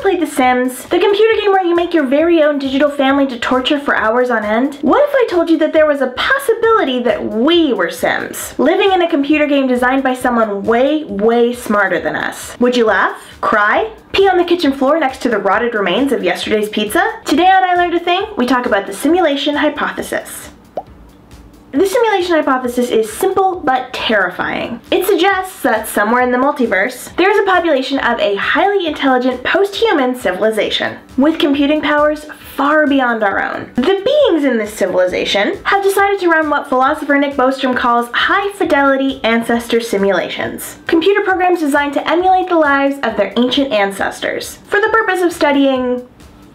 played The Sims, the computer game where you make your very own digital family to torture for hours on end? What if I told you that there was a possibility that we were Sims, living in a computer game designed by someone way, way smarter than us? Would you laugh? Cry? Pee on the kitchen floor next to the rotted remains of yesterday's pizza? Today on I Learned a Thing, we talk about the simulation hypothesis. The simulation hypothesis is simple but terrifying. It suggests that somewhere in the multiverse, there is a population of a highly intelligent post-human civilization, with computing powers far beyond our own. The beings in this civilization have decided to run what philosopher Nick Bostrom calls high-fidelity ancestor simulations, computer programs designed to emulate the lives of their ancient ancestors, for the purpose of studying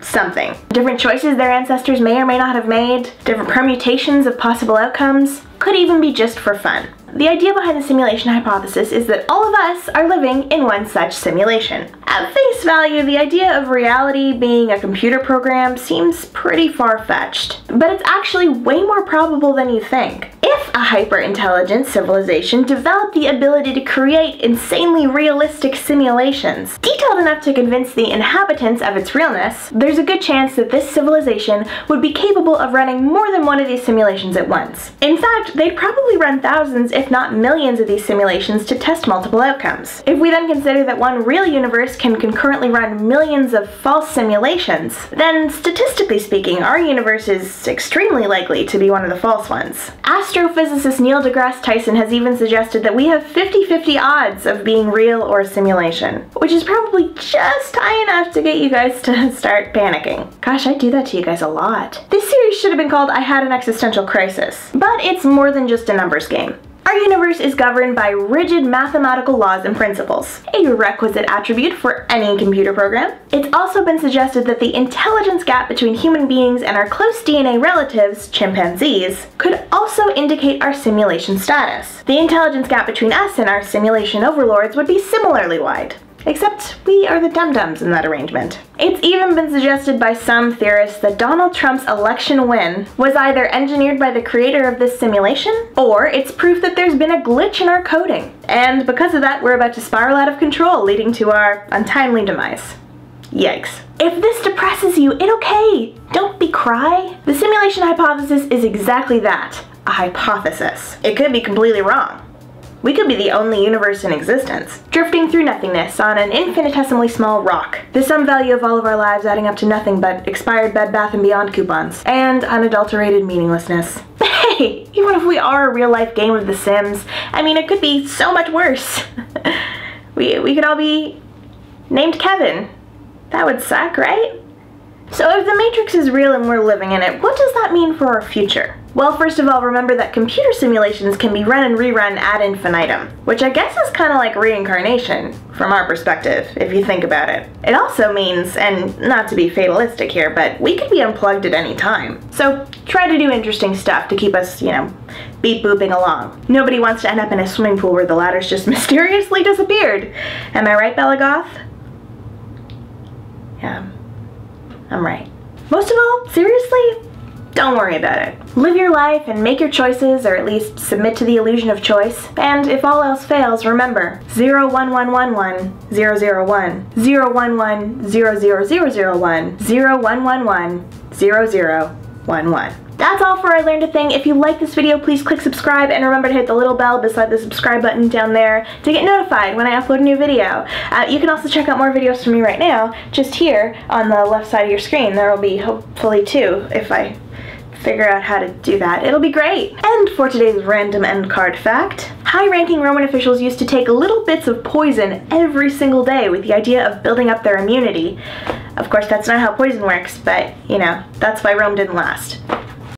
something. Different choices their ancestors may or may not have made, different permutations of possible outcomes, could even be just for fun. The idea behind the simulation hypothesis is that all of us are living in one such simulation. At face value, the idea of reality being a computer program seems pretty far-fetched, but it's actually way more probable than you think. If a hyper-intelligent civilization developed the ability to create insanely realistic simulations, detailed enough to convince the inhabitants of its realness, there's a good chance that this civilization would be capable of running more than one of these simulations at once. In fact, they'd probably run thousands, if not millions of these simulations to test multiple outcomes. If we then consider that one real universe can concurrently run millions of false simulations, then statistically speaking, our universe is extremely likely to be one of the false ones. Astrophysicist Neil deGrasse Tyson has even suggested that we have 50-50 odds of being real or a simulation, which is probably just high enough to get you guys to start panicking. Gosh, I do that to you guys a lot. This series should have been called I Had an Existential Crisis, but it's more than just a numbers game. Our universe is governed by rigid mathematical laws and principles, a requisite attribute for any computer program. It's also been suggested that the intelligence gap between human beings and our close DNA relatives, chimpanzees, could also indicate our simulation status. The intelligence gap between us and our simulation overlords would be similarly wide. Except we are the dum-dums in that arrangement. It's even been suggested by some theorists that Donald Trump's election win was either engineered by the creator of this simulation, or it's proof that there's been a glitch in our coding. And because of that, we're about to spiral out of control, leading to our untimely demise. Yikes. If this depresses you, it's okay. Don't cry. The simulation hypothesis is exactly that, a hypothesis. It could be completely wrong. We could be the only universe in existence, drifting through nothingness on an infinitesimally small rock, the sum value of all of our lives adding up to nothing but expired Bed Bath & Beyond coupons, and unadulterated meaninglessness. Hey, even if we are a real-life game of The Sims, I mean, it could be so much worse. we could all be named Kevin. That would suck, right? So if the Matrix is real and we're living in it, what does that mean for our future? Well, first of all, remember that computer simulations can be run and rerun ad infinitum, which I guess is kind of like reincarnation, from our perspective, if you think about it. It also means, and not to be fatalistic here, but we could be unplugged at any time. So try to do interesting stuff to keep us, beep booping along. Nobody wants to end up in a swimming pool where the ladder's just mysteriously disappeared. Am I right, Bella Goth? Yeah, I'm right. Most of all, seriously, don't worry about it. Live your life and make your choices, or at least submit to the illusion of choice. And if all else fails, remember 01111 001, 011 00001, 0111 0011. That's all for I Learned a Thing. If you like this video, please click subscribe and remember to hit the little bell beside the subscribe button down there to get notified when I upload a new video. You can also check out more videos from me right now, just here on the left side of your screen. There will be hopefully two if I figure out how to do that. It'll be great. And for today's random end card fact, high-ranking Roman officials used to take little bits of poison every single day with the idea of building up their immunity. Of course, that's not how poison works, but, that's why Rome didn't last.